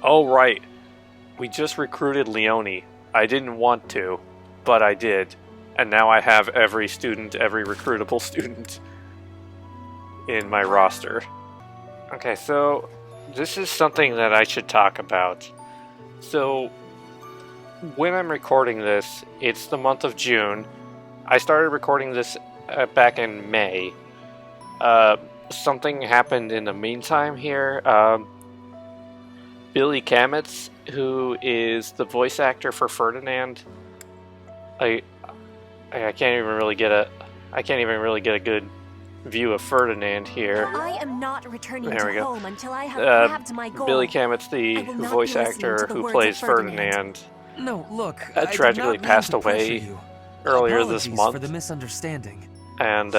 Oh, right. We just recruited Leone. I didn't want to, but I did. And now I have every recruitable student in my roster. Okay, so this is something that I should talk about. So, when I'm recording this, it's the month of June. I started recording this back in May. Something happened in the meantime here. Billy Kametz, who is the voice actor for Ferdinand, I can't even really get a good view of Ferdinand here. I am not returning There we to go. home until I have grabbed my goal. Billy Kametz, the voice actor who plays Ferdinand, No, look, tragically passed away earlier this month. For the misunderstanding. And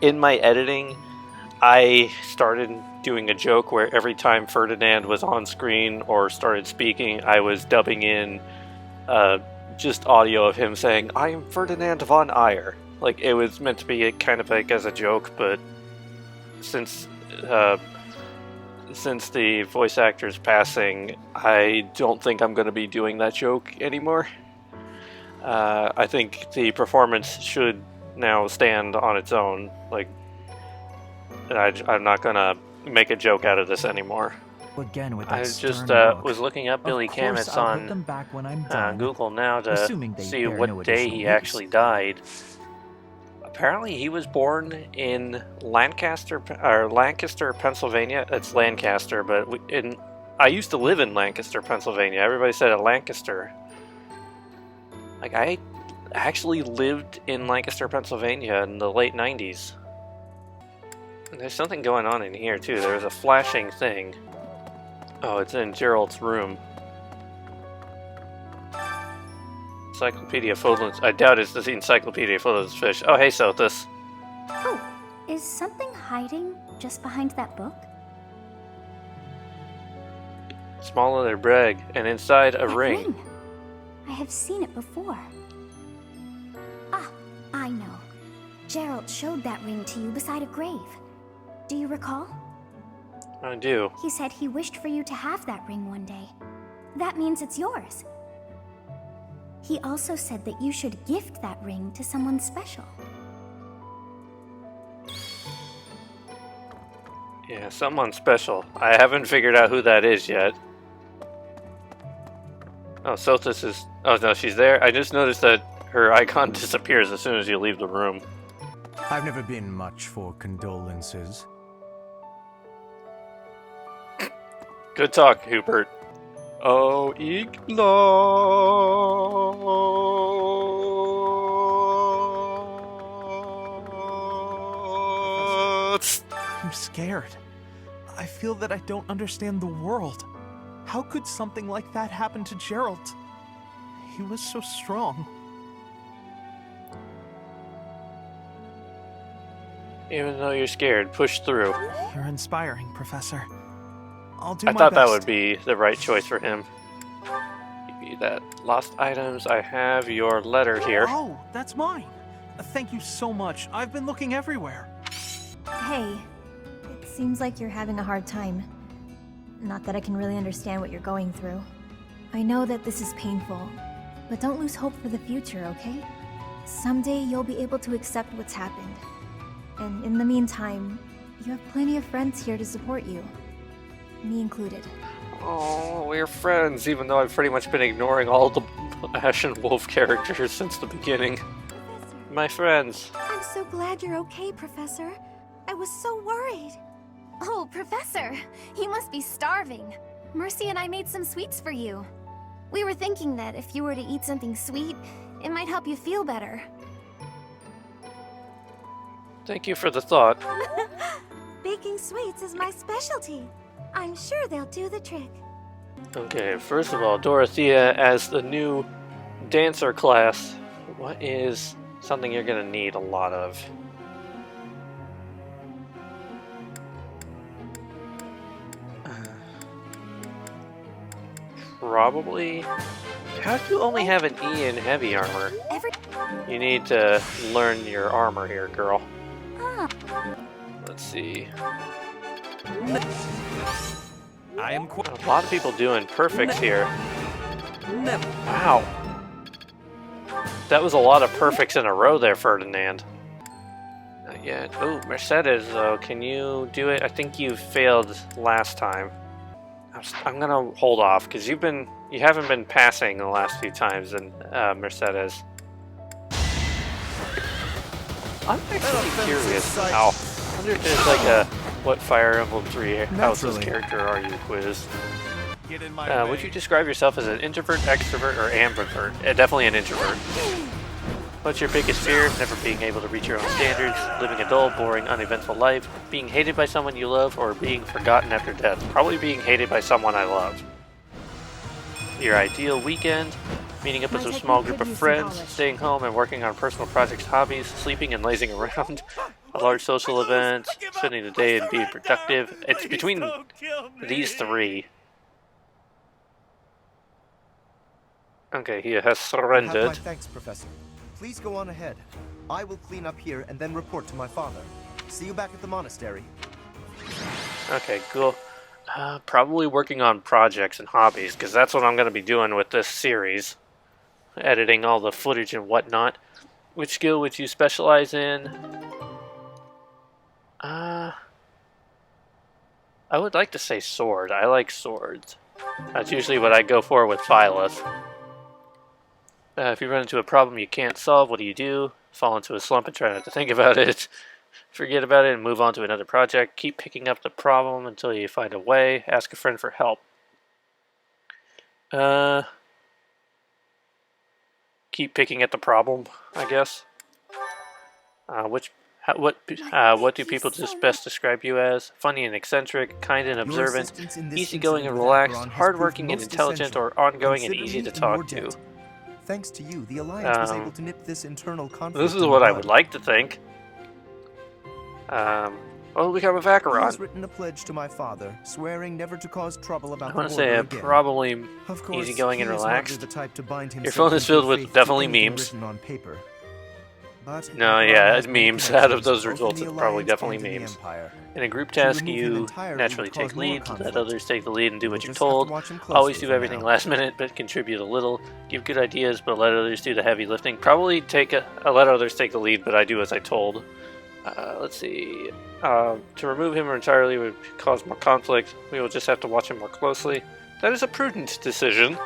in my editing, I started doing a joke where every time Ferdinand was on screen or started speaking, I was dubbing in just audio of him saying, "I am Ferdinand von Eyre." Like, it was meant to be kind of like as a joke, but since the voice actor's passing, I don't think I'm going to be doing that joke anymore. I think the performance should now stand on its own. Like, I'm not going to make a joke out of this anymore. Again with I that just look. was looking up Billy Kametz I'll put them back when I'm done, on Google now to assuming they see bear what no day additional he use. actually died. Apparently, he was born in Lancaster, Pennsylvania. It's Lancaster, but I used to live in Lancaster, Pennsylvania. Everybody said it Lancaster. Like, I actually lived in Lancaster, Pennsylvania in the late 90s. And there's something going on in here, too. There's a flashing thing. Oh, it's in Gerald's room. Encyclopedia Foldlands. I doubt it's the Encyclopedia Foldlands Fish. Oh, hey, Sothis. Oh, is something hiding just behind that book? Small leather bag, and inside a That ring. I have seen it before. Ah, I know. Gerald showed that ring to you beside a grave. Do you recall? I do. He said he wished for you to have that ring one day. That means it's yours. He also said that you should gift that ring to someone special. Yeah, someone special. I haven't figured out who that is yet. Oh, Sothis is... Oh, no, she's there. I just noticed that her icon disappears as soon as you leave the room. I've never been much for condolences. Good talk, Hubert. Oh, Ignatz! I'm scared. I feel that I don't understand the world. How could something like that happen to Gerald? He was so strong. Even though you're scared, push through. You're inspiring, Professor. I'll do I my thought that best. would be the right choice for him. Give you that. Lost items. I have your letter here. Oh, that's mine. Thank you so much. I've been looking everywhere. Hey, it seems like you're having a hard time. Not that I can really understand what you're going through. I know that this is painful, but don't lose hope for the future, okay? Someday you'll be able to accept what's happened. And in the meantime, you have plenty of friends here to support you. Me included. Oh, we're friends, even though I've pretty much been ignoring all the Ash and Wolf characters since the beginning. My friends. I'm so glad you're okay, Professor. I was so worried. Oh, Professor, you must be starving. Mercy and I made some sweets for you. We were thinking that if you were to eat something sweet, it might help you feel better. Thank you for the thought. Baking sweets is my specialty. I'm sure they'll do the trick. Okay, first of all, Dorothea, as the new dancer class, what is something you're gonna need a lot of? Probably... How do you only have an E in heavy armor? You need to learn your armor here, girl. Let's see. I am A lot of people doing perfects here. never. Wow. That was a lot of perfects in a row there, Ferdinand. Not yet. Oh, Mercedes, though. Can you do it? I think you failed last time. I'm gonna hold off, because you haven't been passing the last few times in Mercedes. I'm actually curious. Wow. I wonder if there's like a what Fire Emblem 3 houses character are you quiz. Get in my Would you describe yourself as an introvert, extrovert, or ambivert? Definitely an introvert. What's your biggest fear? Never being able to reach your own standards, living a dull, boring, uneventful life, being hated by someone you love, or being forgotten after death? Probably being hated by someone I love. Your ideal weekend? Meeting up with a small group of friends, staying home and working on personal projects, hobbies, sleeping and lazing around, a large social event, spending the day and being productive. It's between these three. Okay, he has surrendered. Have my thanks, Professor. Please go on ahead. I will clean up here and then report to my father. See you back at the monastery. Okay, cool. Probably working on projects and hobbies, because that's what I'm going to be doing with this series. Editing all the footage and whatnot. Which skill would you specialize in? I would like to say sword. I like swords. That's usually what I go for with Phyllis. If you run into a problem you can't solve, what do? Fall into a slump and try not to think about it. Forget about it and move on to another project. Keep picking up the problem until you find a way. Ask a friend for help. Keep picking at the problem, I guess. What do people just best describe you as? Funny and eccentric, kind and observant, easygoing and relaxed, hardworking and intelligent, or ongoing and easy to talk to? Thanks to you, the Alliance was able to nip this internal conflict. This is what I would like to think. Well, become a He has Vacheron. written a pledge to my father, swearing never to cause trouble about I want the to say order I'm again. probably Of course, easygoing and he is hardly relaxed. the type to bind Your himself phone is into filled a with faith to definitely anything memes. written on paper. But No, Vacheron yeah, has many memes. Out of those connections, both results, in it's the probably Alliance definitely and in the memes. Empire. In a group To task, remove him you entirely naturally would cause take more lead, let conflict. others take the lead and do what We'll you're just have to told. watch him Always closely do for everything now. last minute, but contribute a little. Give good ideas, but let others do the heavy lifting. Probably let others take the lead, but I do as I told. Let's see. To remove him entirely would cause more conflict. We will just have to watch him more closely. That is a prudent decision.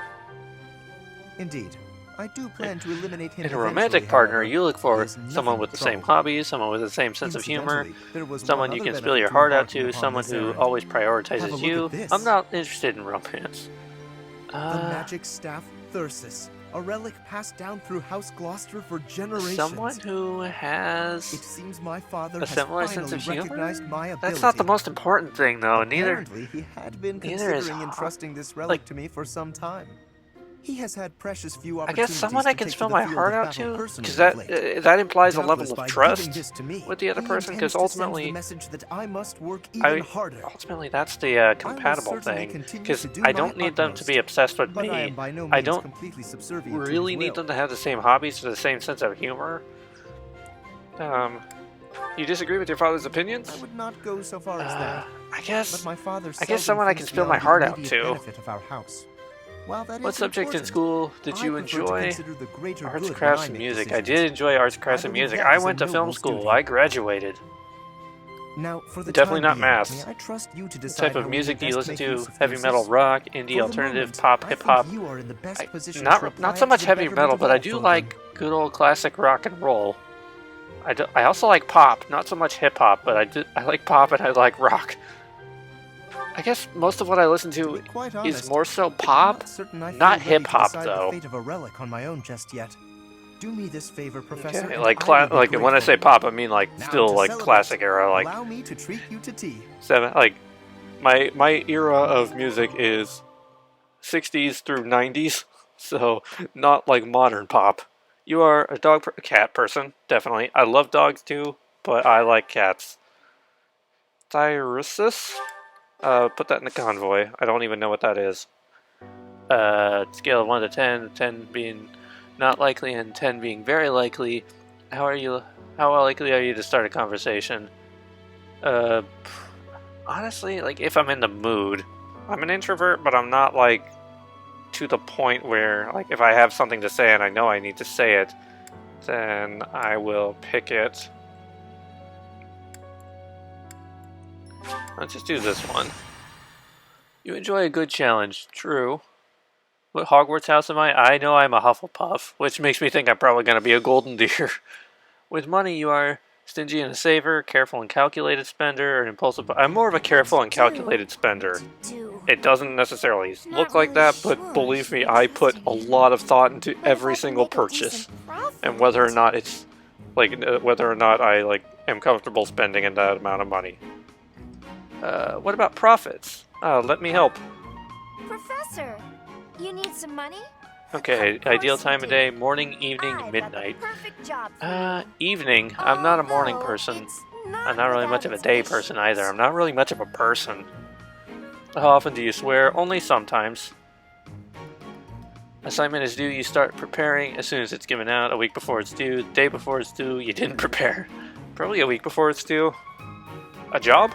Indeed. I do plan to eliminate him In a eventually, romantic partner, however. you look He for is nothing someone but with the same trouble. hobbies, someone with the same sense of humor, Incidentally, there was someone one you other can spill benefit your to heart out embarking to, upon someone this who errand. always Have a prioritizes look you. at this. I'm not interested in romance. The magic staff Thyrsus, a relic passed down through House Gloucester for generations. Someone who It has seems my father a has similar finally sense of humor? recognized my ability. That's not the most important thing, though. Apparently, he had been neither is considering entrusting this relic to me for some time. He has had precious few I opportunities guess someone I to can take spill to the my field heart of out battle to, personally because of late. that implies a Doubtless level by of giving trust this to me, with the other he person. intends Because to send the ultimately, message that I must work even harder. ultimately, that's the compatible certainly thing. continue Because to do I don't my need them to utmost, be obsessed with But I me. am by no I means don't completely subservient to really his need will. them to have the same hobbies or the same sense of humor. You disagree with your father's opinions? I would not go so far as that. I guess. But my father I guess seldom someone I can thinks spill my beyond the heart out immediate to. benefit of our house. While that What is subject in important, school did I you prefer to enjoy? consider the greater Arts, good when crafts, I and make music. I decisions. did enjoy arts, crafts, and believe music. that I is a went to film noble school. duty. I graduated. Now, for the Definitely time not being, maths. may I trust you to What decide type of how we music do you best listen make to? use of Heavy Thyrsus? metal, rock, For indie, the alternative, moment, pop, I hip think hop. you are in the best position to apply Not so it much to the heavy betterment metal, of but I all do children. like good old classic rock and roll. I also like pop, not so much hip hop, but I like pop and I like rock. I guess most of what I listen To to be quite is honest, more so I'm pop, not certain I not feel ready to hip-hop, decide though. the fate of a relic on my own just yet. Do me this favor, Professor. Okay, and like I will be like when I grateful. say pop, I mean like Now, still to like celebrate, classic era, like allow me to treat you to tea. like my era of music is 60s through 90s, so not like modern pop. You are a cat person, definitely. I love dogs too, but I like cats. Thyrsus? Put that in the convoy. I don't even know what that is. Scale of 1 to 10, 10 being not likely and 10 being very likely. How likely are you to start a conversation? Honestly, like if I'm in the mood, I'm an introvert, but I'm not like to the point where like if I have something to say and I know I need to say it, then I will pick it. Let's just do this one. You enjoy a good challenge, true. What Hogwarts house am I? I know I'm a Hufflepuff, which makes me think I'm probably going to be a Golden Deer. With money, you are stingy and a saver, careful and calculated spender, and impulsive. I'm more of a careful and calculated spender. It doesn't necessarily look like that, but believe me, I put a lot of thought into every single purchase, and whether or not it's like whether or not I like am comfortable spending in that amount of money. What about profits? Let me help. Professor, you need some money? Okay, ideal time of day, morning, evening, midnight. Evening. I'm not a morning person. I'm not really much of a day person either. I'm not really much of a person. How often do you swear? Only sometimes. Assignment is due, you start preparing as soon as it's given out. A week before it's due, the day before it's due, you didn't prepare. Probably a week before it's due. A job?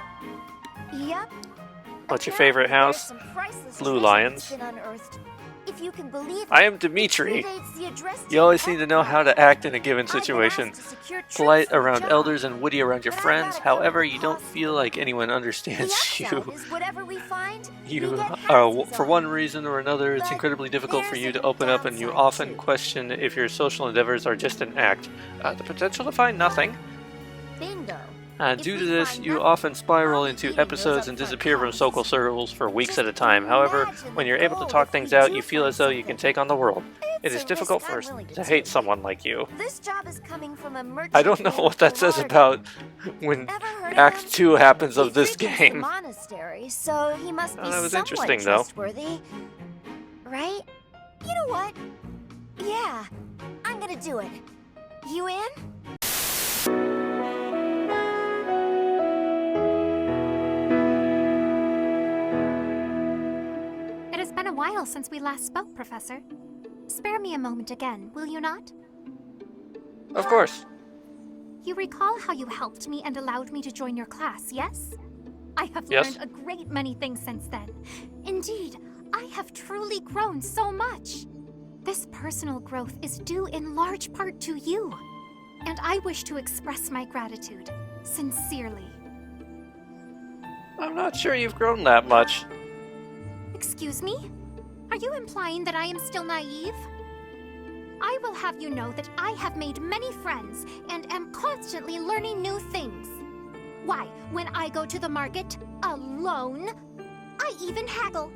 Yep. What's your favorite house? Blue Lions. If you can believe I am Dimitri. You always need to know how to act in a given situation. Polite around elders and witty around your friends. However, you don't feel like anyone understands you. For one reason or another, it's incredibly difficult for you to open up, and you often question if your social endeavors are just an act. The potential to find nothing. Bingo. Due to this, you often spiral into episodes and disappear from social circles for weeks at a time. However, when you're able to talk things out, you feel as though you can take on the world. It is difficult for us to hate someone like you. This job is coming from a merchant. I don't know what that says about when Act 2 happens of this game. Monastery, so he must be that was somewhat interesting, though. trustworthy. Right? You know what? Yeah, I'm gonna do it. You in? It has been a while since we last spoke, Professor. Spare me a moment again, will you not? Of course. You recall how you helped me and allowed me to join your class, yes? I have Yes. learned a great many things since then. Indeed, I have truly grown so much. This personal growth is due in large part to you. And I wish to express my gratitude, sincerely. I'm not sure you've grown that much. Excuse me? Are you implying that I am still naive? I will have you know that I have made many friends and am constantly learning new things. Why, when I go to the market alone, I even haggle.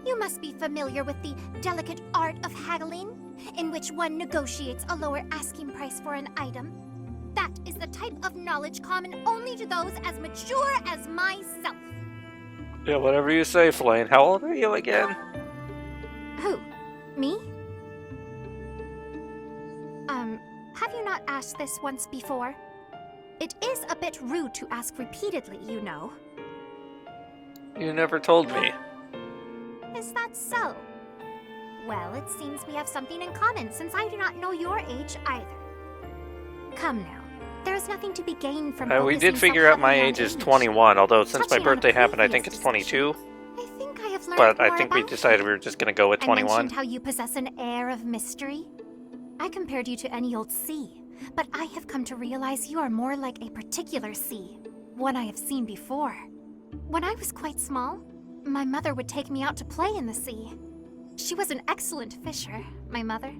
You must be familiar with the delicate art of haggling, in which one negotiates a lower asking price for an item. That is the type of knowledge common only to those as mature as myself. Yeah, whatever you say, Flane. How old are you again? Who? Me? Have you not asked this once before? It is a bit rude to ask repeatedly, you know. You never told me. Is that so? Well, it seems we have something in common, since I do not know your age either. Come now. There is nothing to be gained from We did figure out my age is 21, although since my birthday happened, I think it's 22. I think I have learned But I more think we about decided you. we were just going to go with I 21. mentioned how you possess an air of mystery. I compared you to any old sea, but I have come to realize you are more like a particular sea, one I have seen before. When I was quite small, my mother would take me out to play in the sea. She was an excellent fisher, my mother.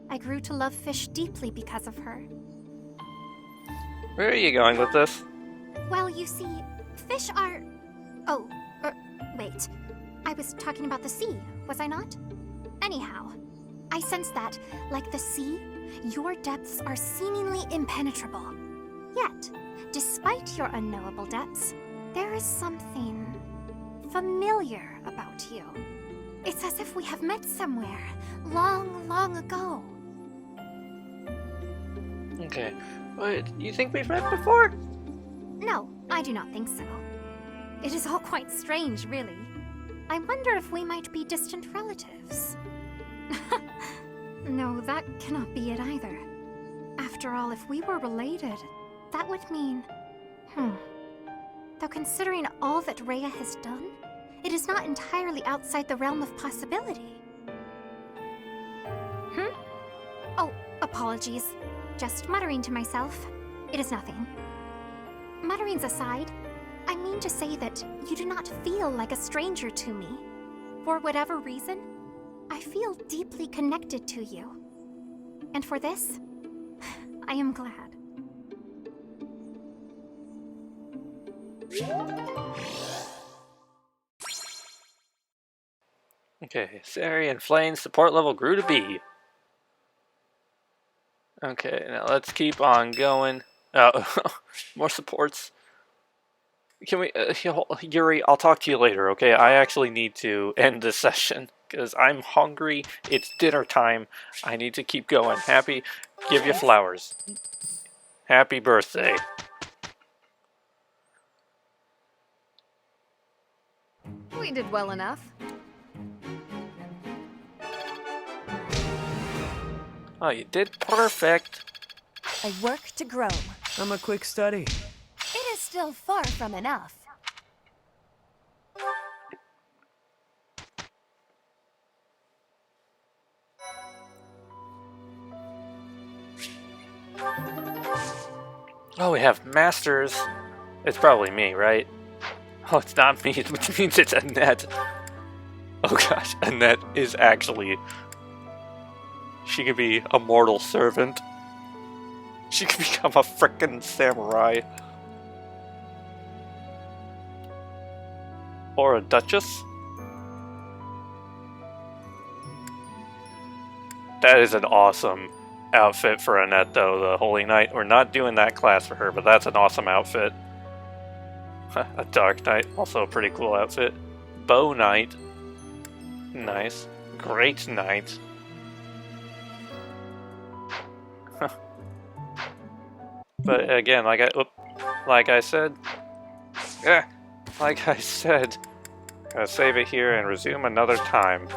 I grew to love fish deeply because of her. Where are you going with this? Well, you see, fish are... Oh, wait. I was talking about the sea, was I not? Anyhow, I sense that, like the sea, your depths are seemingly impenetrable. Yet, despite your unknowable depths, there is something familiar about you. It's as if we have met somewhere, long, long ago. Okay. Wait, you think we've met before? No, I do not think so. It is all quite strange, really. I wonder if we might be distant relatives. No, that cannot be it either. After all, if we were related, that would mean... Though considering all that Rhea has done, it is not entirely outside the realm of possibility. Oh, apologies. Just muttering to myself. It is nothing. Mutterings aside, I mean to say that you do not feel like a stranger to me. For whatever reason, I feel deeply connected to you. And for this, I am glad. Okay, Sari and Flane's support level grew to B. Okay, now let's keep on going. More supports. Can we, Yuri, I'll talk to you later, okay? I actually need to end this session, because I'm hungry, it's dinner time, I need to keep going. Happy, give you flowers. Happy birthday. We did well enough. Oh, you did perfect. I work to grow. I'm a quick study. It is still far from enough. Oh, we have masters. It's probably me, right? Oh, it's not me, which means it's Annette. Oh gosh, Annette is actually... She could be a mortal servant. She could become a frickin' samurai. Or a duchess. That is an awesome outfit for Annette, though, the Holy Knight. We're not doing that class for her, but that's an awesome outfit. A Dark Knight, also a pretty cool outfit. Bow Knight. Nice. Great Knight. But again, like I said, gotta save it here and resume another time.